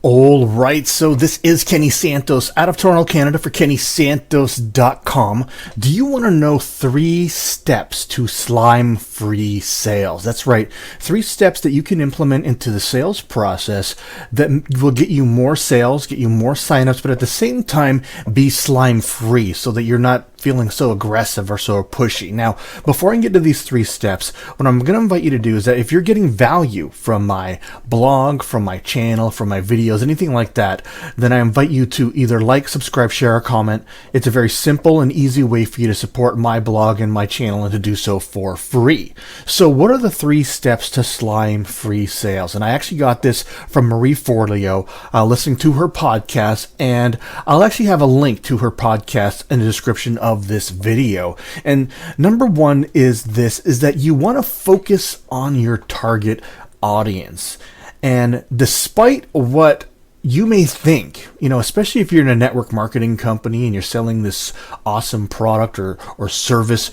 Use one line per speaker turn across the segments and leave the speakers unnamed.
All right, so this is Kenny Santos out of Toronto, Canada for KennySantos.com. Do you want to know 3 steps to slime-free sales? That's right, 3 steps that you can implement into the sales process that will get you more sales, get you more signups, but at the same time be slime-free so that you're not feeling so aggressive or so pushy. Now, before I get to these 3 steps, what I'm going to invite you to do is that if you're getting value from my blog, from my channel, from my videos, anything like that, then I invite you to either like, subscribe, share, or comment. It's a very simple and easy way for you to support my blog and my channel and to do so for free. So what are the 3 steps to slime-free sales? And I actually got this from Marie Forleo, listening to her podcast, and I'll actually have a link to her podcast in the description of this video. And number 1 is that you want to focus on your target audience. And despite what you may think, especially if you're in a network marketing company and you're selling this awesome product or service,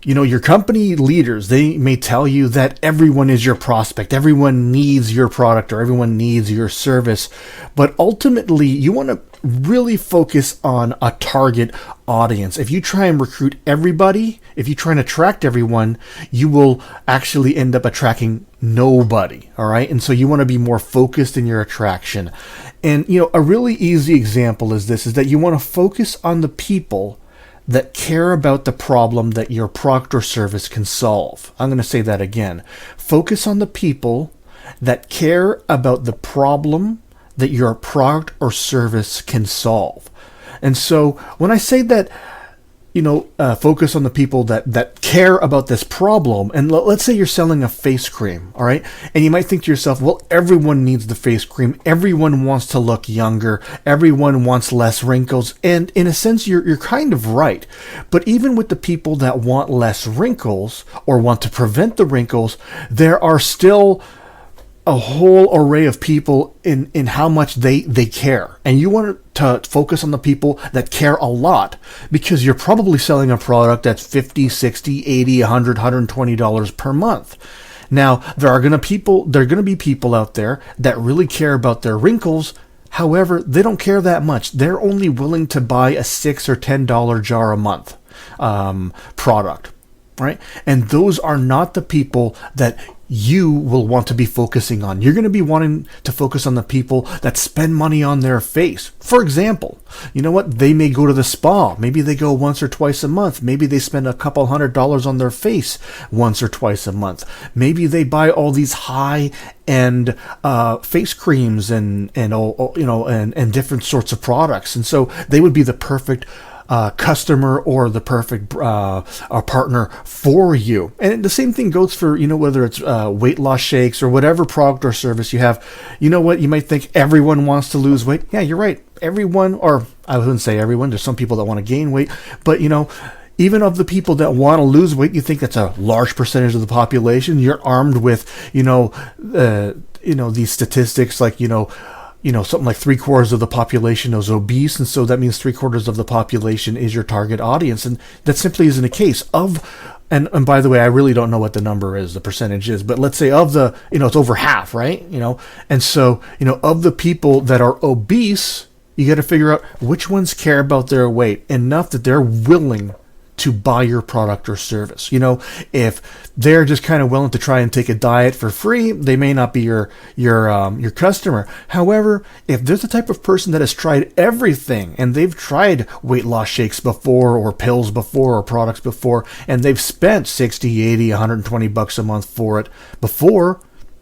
your company leaders, they may tell you that everyone is your prospect, everyone needs your product, or everyone needs your service. But ultimately, you want to really focus on a target audience. If you try and recruit everybody, if you try and attract everyone, you will actually end up attracting nobody. All right. And so you want to be more focused in your attraction. And, a really easy example is that you want to focus on the people that care about the problem that your product or service can solve. I'm going to say that again. Focus on the people that care about the problem that your product or service can solve. And so when I say that, focus on the people that care about this problem, and let's say you're selling a face cream, all right? And you might think to yourself, well, everyone needs the face cream. Everyone wants to look younger. Everyone wants less wrinkles. And in a sense, you're kind of right. But even with the people that want less wrinkles or want to prevent the wrinkles, there are still a whole array of people in how much they care. And you want to focus on the people that care a lot, because you're probably selling a product that's $50, $60, $80, $100, $120 per month. Now, there are going to be people out there that really care about their wrinkles. However, they don't care that much. They're only willing to buy a $6 or $10 jar a month product, right? And those are not the people that you will want to be focusing on. You're going to be wanting to focus on the people that spend money on their face. For example, they may go to the spa. Maybe they go once or twice a month. Maybe they spend a couple $100 on their face once or twice a month. Maybe they buy all these high-end face creams and different sorts of products. And so they would be the perfect customer or the perfect partner for you. And the same thing goes for, whether it's weight loss shakes or whatever product or service you have. You might think everyone wants to lose weight. Yeah, you're right. Everyone, or I wouldn't say everyone. There's some people that want to gain weight, but even of the people that want to lose weight, you think that's a large percentage of the population. You're armed with, these statistics like, something like 3/4 of the population is obese, and so that means 3/4 of the population is your target audience, and that simply isn't a case of. And by the way, I really don't know what the number is, the percentage is, but let's say of the, it's over half, right? And so, of the people that are obese, you got to figure out which ones care about their weight enough that they're willing to buy your product or service. If they're just kind of willing to try and take a diet for free, they may not be your customer. However, if there's the type of person that has tried everything and they've tried weight loss shakes before, or pills before, or products before, and they've spent $60, $80, $120 a month for it before,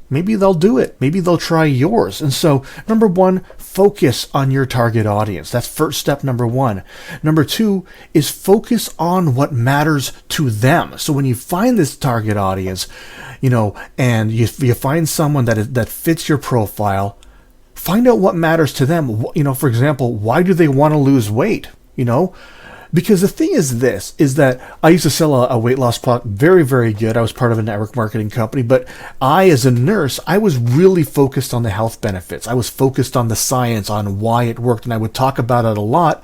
maybe they'll do it. Maybe they'll try yours. And so, number 1, focus on your target audience. That's first step number 1. Number 2 is focus on what matters to them. So when you find this target audience, and you find someone that fits your profile, find out what matters to them. For example, why do they want to lose weight? Because the thing is that I used to sell a weight loss product, very, very good. I was part of a network marketing company, but as a nurse, I was really focused on the health benefits. I was focused on the science, on why it worked, and I would talk about it a lot.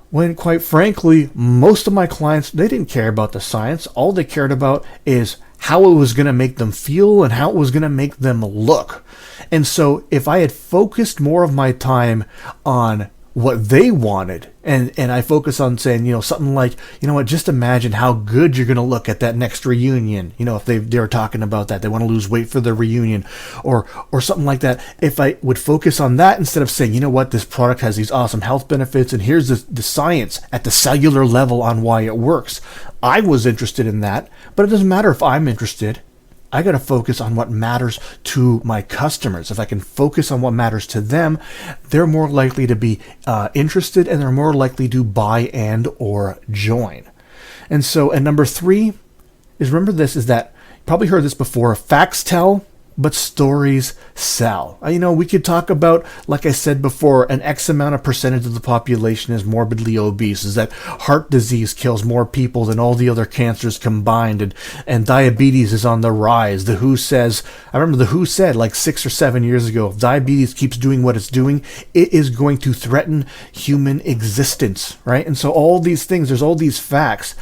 When, quite frankly, most of my clients, they didn't care about the science. All they cared about is how it was going to make them feel and how it was going to make them look. And so if I had focused more of my time on what they wanted, and I focus on saying, something like, just imagine how good you're going to look at that next reunion. If they're talking about that, they want to lose weight for the reunion, or something like that. If I would focus on that instead of saying, this product has these awesome health benefits, and here's the science at the cellular level on why it works. I was interested in that, but it doesn't matter if I'm interested. I got to focus on what matters to my customers. If I can focus on what matters to them, they're more likely to be interested, and they're more likely to buy and or join. And so, and number 3 is, remember this, is that you probably heard this before: facts tell, but stories sell. We could talk about, like I said before, an X amount of percentage of the population is morbidly obese, is that heart disease kills more people than all the other cancers combined, and diabetes is on the rise. The WHO says, I remember the WHO said like 6 or 7 years ago, if diabetes keeps doing what it's doing, it is going to threaten human existence, right? And so all these things, there's all these facts,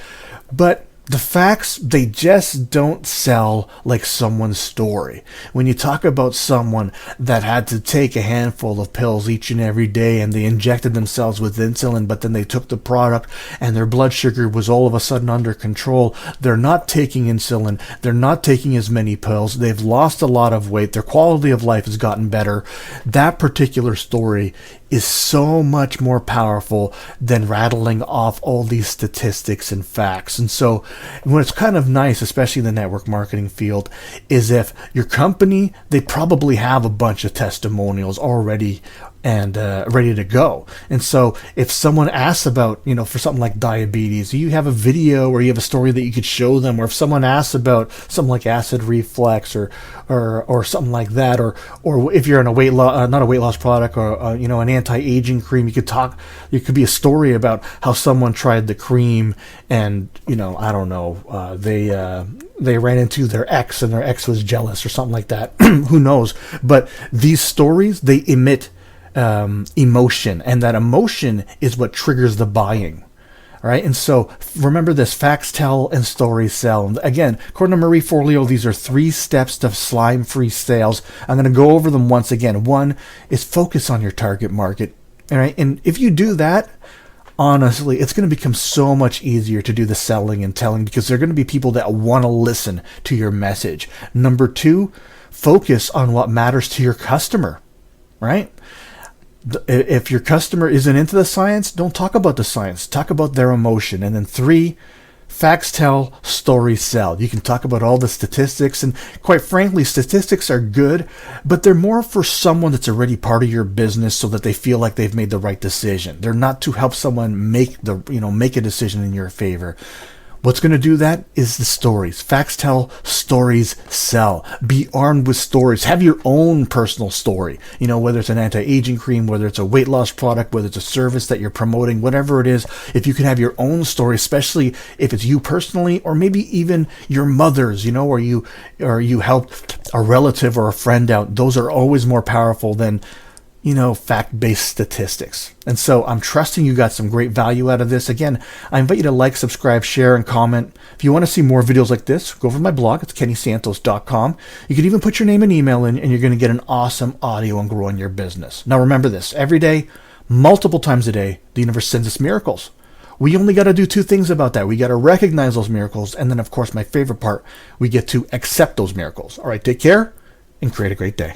but the facts, they just don't sell like someone's story. When you talk about someone that had to take a handful of pills each and every day, and they injected themselves with insulin, but then they took the product and their blood sugar was all of a sudden under control. They're not taking insulin. They're not taking as many pills. They've lost a lot of weight. Their quality of life has gotten better. That particular story is so much more powerful than rattling off all these statistics and facts. And so when it's kind of nice, especially in the network marketing field, is if your company, they probably have a bunch of testimonials already and ready to go. And so if someone asks about, for something like diabetes, you have a video or you have a story that you could show them. Or if someone asks about something like acid reflux or something like that, or if you're in a weight loss, not a weight loss product, or an anti-aging cream, you could be a story about how someone tried the cream and I don't know, they ran into their ex and their ex was jealous or something like that. Who knows? But these stories, they emit emotion, and that emotion is what triggers the buying. All right, and so remember this: facts tell and stories sell. And again, according to Marie Forleo, these are 3 steps to slime-free sales. I'm going to go over them once again. 1 is focus on your target market. All right, and if you do that, honestly, it's going to become so much easier to do the selling and telling, because there are going to be people that want to listen to your message. Number 2, focus on what matters to your customer, right? If your customer isn't into the science, don't talk about the science. Talk about their emotion. And then 3, facts tell, stories sell. You can talk about all the statistics, and quite frankly, statistics are good, but they're more for someone that's already part of your business so that they feel like they've made the right decision. They're not to help someone make a decision in your favor. What's going to do that is the stories. Facts tell, stories sell. Be armed with stories. Have your own personal story. Whether it's an anti-aging cream, whether it's a weight loss product, whether it's a service that you're promoting, whatever it is, if you can have your own story, especially if it's you personally, or maybe even your mother's, or you helped a relative or a friend out, those are always more powerful than fact-based statistics. And so I'm trusting you got some great value out of this. Again, I invite you to like, subscribe, share, and comment. If you want to see more videos like this, go over to my blog. It's kennysantos.com. You can even put your name and email in, and you're going to get an awesome audio on growing your business. Now remember this: every day, multiple times a day, the universe sends us miracles. We only got to do 2 things about that. We got to recognize those miracles, and then, of course, my favorite part, we get to accept those miracles. All right, take care and create a great day.